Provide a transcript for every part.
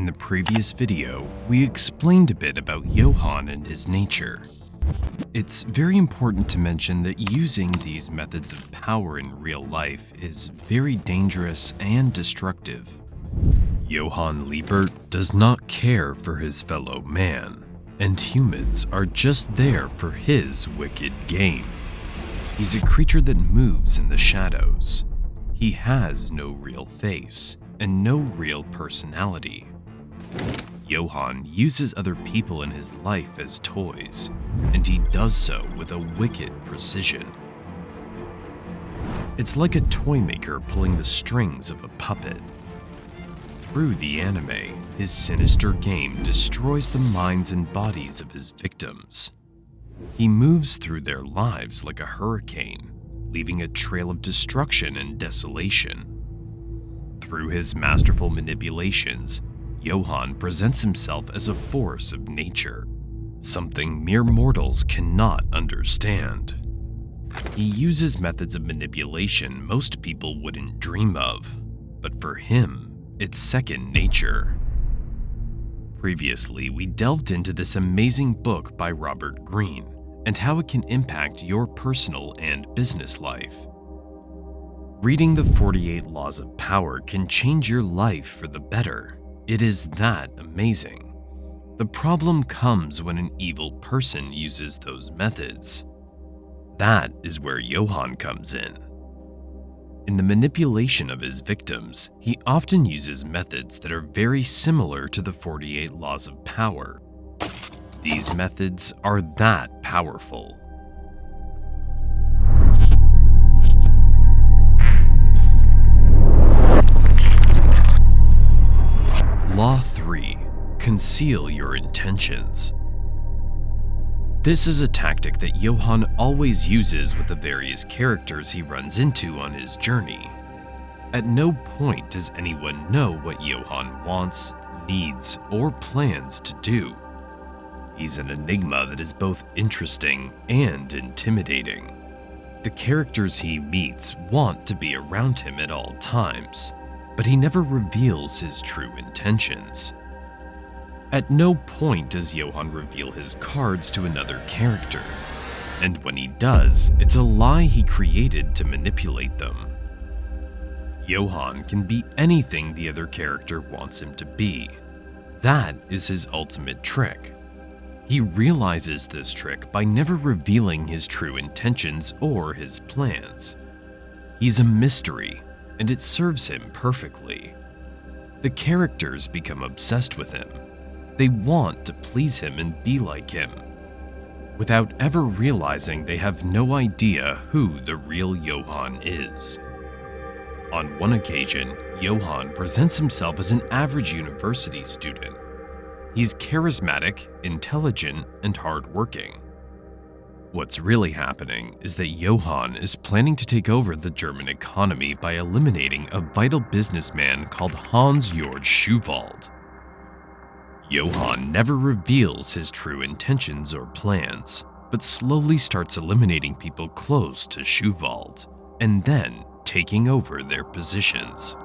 In the previous video, we explained a bit about Johan and his nature. It's very important to mention that using these methods of power in real life is very dangerous and destructive. Johan Liebert does not care for his fellow man, and humans are just there for his wicked game. He's a creature that moves in the shadows. He has no real face and no real personality. Johan uses other people in his life as toys, and he does so with a wicked precision. It's like a toy maker pulling the strings of a puppet. Through the anime, his sinister game destroys the minds and bodies of his victims. He moves through their lives like a hurricane, leaving a trail of destruction and desolation. Through his masterful manipulations, Johan presents himself as a force of nature, something mere mortals cannot understand. He uses methods of manipulation most people wouldn't dream of, but for him, it's second nature. Previously, we delved into this amazing book by Robert Greene and how it can impact your personal and business life. Reading the 48 Laws of Power can change your life for the better. It is that amazing. The problem comes when an evil person uses those methods. That is where Johan comes in. In the manipulation of his victims, he often uses methods that are very similar to the 48 Laws of Power. These methods are that powerful. Law 3. Conceal your intentions. This is a tactic that Johan always uses with the various characters he runs into on his journey. At no point does anyone know what Johan wants, needs, or plans to do. He's an enigma that is both interesting and intimidating. The characters he meets want to be around him at all times, but he never reveals his true intentions. At no point does Johan reveal his cards to another character, and when he does, it's a lie he created to manipulate them. Johan can be anything the other character wants him to be. That is his ultimate trick. He realizes this trick by never revealing his true intentions or his plans. He's a mystery, and it serves him perfectly. The characters become obsessed with him. They want to please him and be like him, without ever realizing they have no idea who the real Johan is. On one occasion, Johan presents himself as an average university student. He's charismatic, intelligent, and hardworking. What's really happening is that Johan is planning to take over the German economy by eliminating a vital businessman called Hans-Georg Schuwald. Johan never reveals his true intentions or plans, but slowly starts eliminating people close to Schuwald, and then taking over their positions.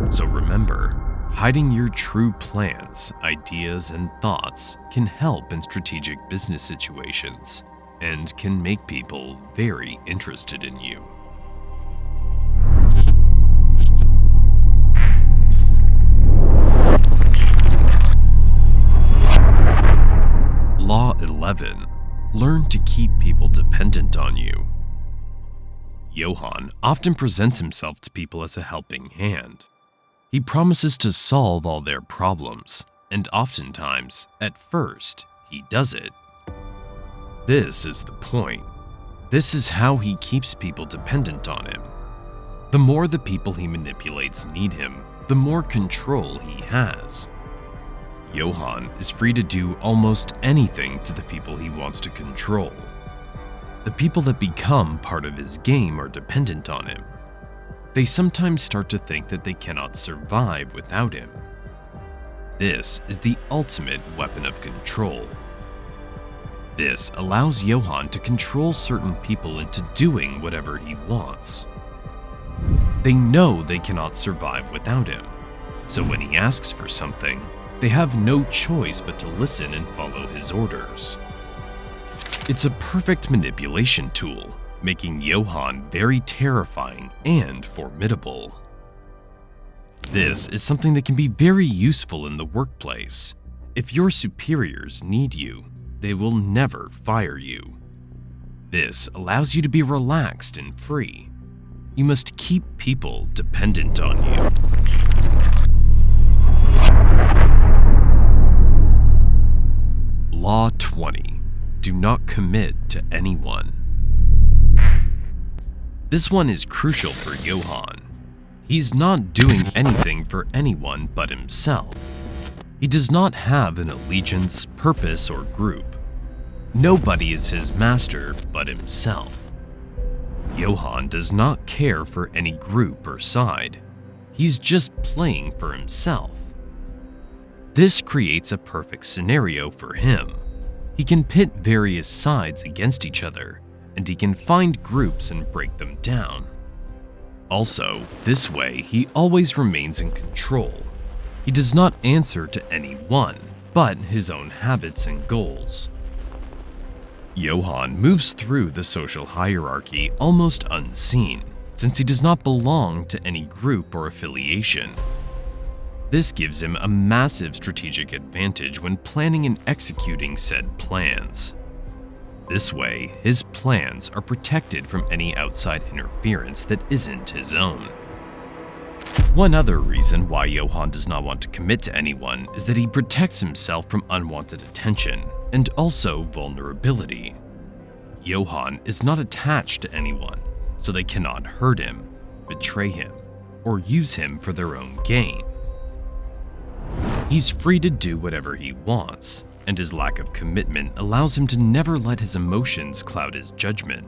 So remember, hiding your true plans, ideas, and thoughts can help in strategic business situations and can make people very interested in you. Law 11. Learn to keep people dependent on you. Johan often presents himself to people as a helping hand. He promises to solve all their problems, and oftentimes, at first, he does it. This is the point. This is how he keeps people dependent on him. The more the people he manipulates need him, the more control he has. Johan is free to do almost anything to the people he wants to control. The people that become part of his game are dependent on him. They sometimes start to think that they cannot survive without him. This is the ultimate weapon of control. This allows Johan to control certain people into doing whatever he wants. They know they cannot survive without him, So when he asks for something, they have no choice but to listen and follow his orders. It's a perfect manipulation tool, making Johan very terrifying and formidable. This is something that can be very useful in the workplace. If your superiors need you, they will never fire you. This allows you to be relaxed and free. You must keep people dependent on you. Law 20. Do not commit to anyone. This one is crucial for Johan. He's not doing anything for anyone but himself. He does not have an allegiance, purpose, or group. Nobody is his master but himself. Johan does not care for any group or side. He's just playing for himself. This creates a perfect scenario for him. He can pit various sides against each other, and he can find groups and break them down. Also, this way he always remains in control. He does not answer to anyone, but his own habits and goals. Johan moves through the social hierarchy almost unseen, since he does not belong to any group or affiliation. This gives him a massive strategic advantage when planning and executing said plans. This way, his plans are protected from any outside interference that isn't his own. One other reason why Johan does not want to commit to anyone is that he protects himself from unwanted attention and also vulnerability. Johan is not attached to anyone, so they cannot hurt him, betray him, or use him for their own gain. He's free to do whatever he wants, and his lack of commitment allows him to never let his emotions cloud his judgment.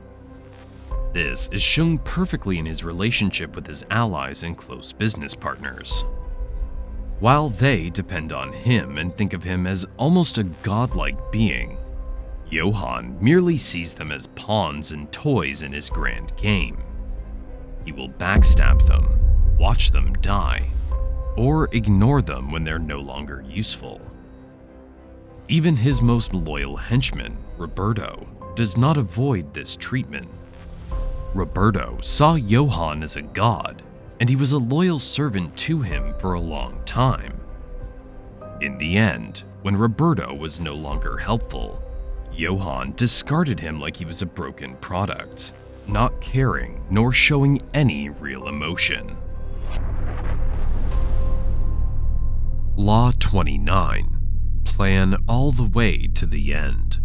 This is shown perfectly in his relationship with his allies and close business partners. While they depend on him and think of him as almost a godlike being, Johan merely sees them as pawns and toys in his grand game. He will backstab them, watch them die, or ignore them when they're no longer useful. Even his most loyal henchman, Roberto, does not avoid this treatment. Roberto saw Johan as a god, and he was a loyal servant to him for a long time. In the end, when Roberto was no longer helpful, Johan discarded him like he was a broken product, not caring nor showing any real emotion. Law 29. Plan all the way to the end.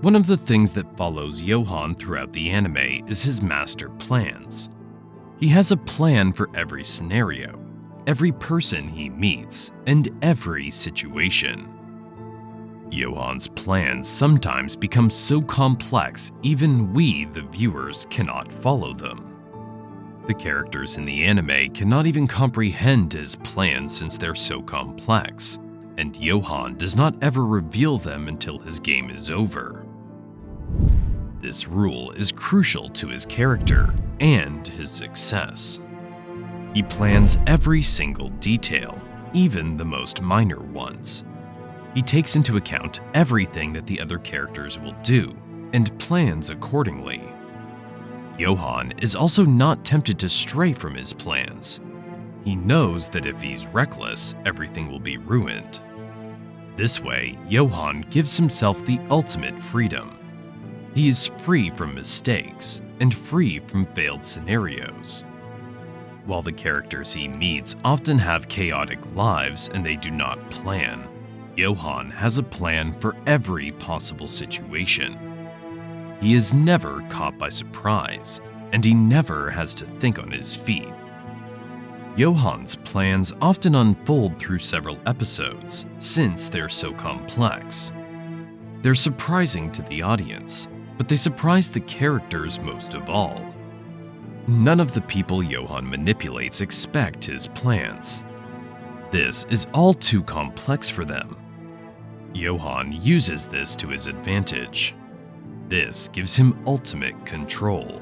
One of the things that follows Johan throughout the anime is his master plans. He has a plan for every scenario, every person he meets, and every situation. Johan's plans sometimes become so complex even we, the viewers, cannot follow them. The characters in the anime cannot even comprehend his plans since they're so complex, and Johan does not ever reveal them until his game is over. This rule is crucial to his character and his success. He plans every single detail, even the most minor ones. He takes into account everything that the other characters will do and plans accordingly. Johan is also not tempted to stray from his plans. He knows that if he's reckless, everything will be ruined. This way, Johan gives himself the ultimate freedom. He is free from mistakes and free from failed scenarios. While the characters he meets often have chaotic lives and they do not plan, Johan has a plan for every possible situation. He is never caught by surprise, and he never has to think on his feet. Johan's plans often unfold through several episodes, since they're so complex. They're surprising to the audience, but they surprise the characters most of all. None of the people Johan manipulates expect his plans. This is all too complex for them. Johan uses this to his advantage. This gives him ultimate control.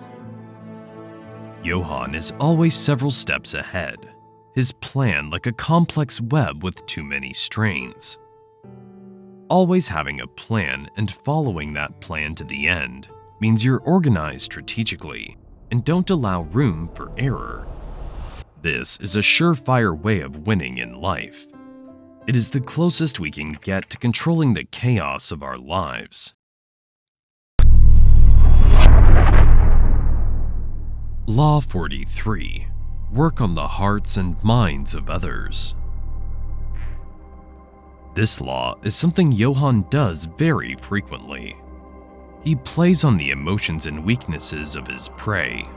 Johan is always several steps ahead. his plan like a complex web with too many strains. Always having a plan and following that plan to the end means you're organized strategically and don't allow room for error. This is a surefire way of winning in life. It is the closest we can get to controlling the chaos of our lives. Law 43. Work on the hearts and minds of others. This law is something Johan does very frequently. He plays on the emotions and weaknesses of his prey.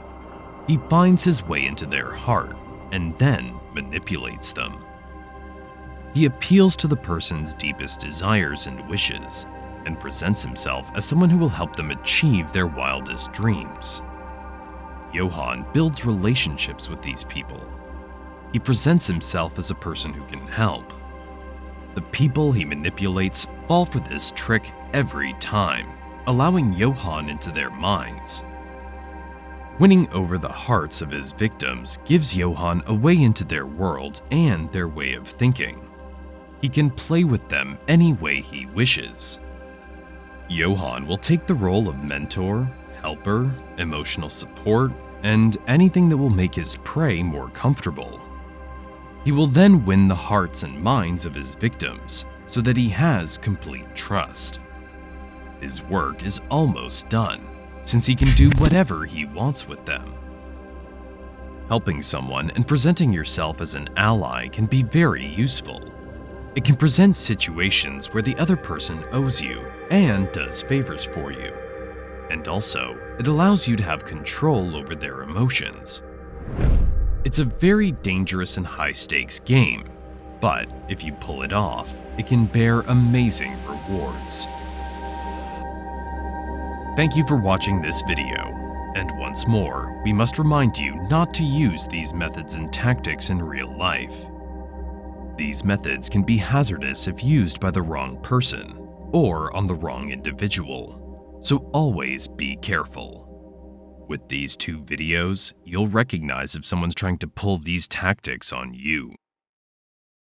He finds his way into their heart and then manipulates them. He appeals to the person's deepest desires and wishes and presents himself as someone who will help them achieve their wildest dreams. Johan builds relationships with these people. He presents himself as a person who can help. The people he manipulates fall for this trick every time, allowing Johan into their minds. Winning over the hearts of his victims gives Johan a way into their world and their way of thinking. He can play with them any way he wishes. Johan will take the role of mentor, helper, emotional support, and anything that will make his prey more comfortable. He will then win the hearts and minds of his victims so that he has complete trust. His work is almost done, since he can do whatever he wants with them. Helping someone and presenting yourself as an ally can be very useful. It can present situations where the other person owes you and does favors for you. And also, it allows you to have control over their emotions. It's a very dangerous and high-stakes game, but if you pull it off, it can bear amazing rewards. Thank you for watching this video, and once more, we must remind you not to use these methods and tactics in real life. These methods can be hazardous if used by the wrong person or on the wrong individual, so always be careful. With these two videos, you'll recognize if someone's trying to pull these tactics on you.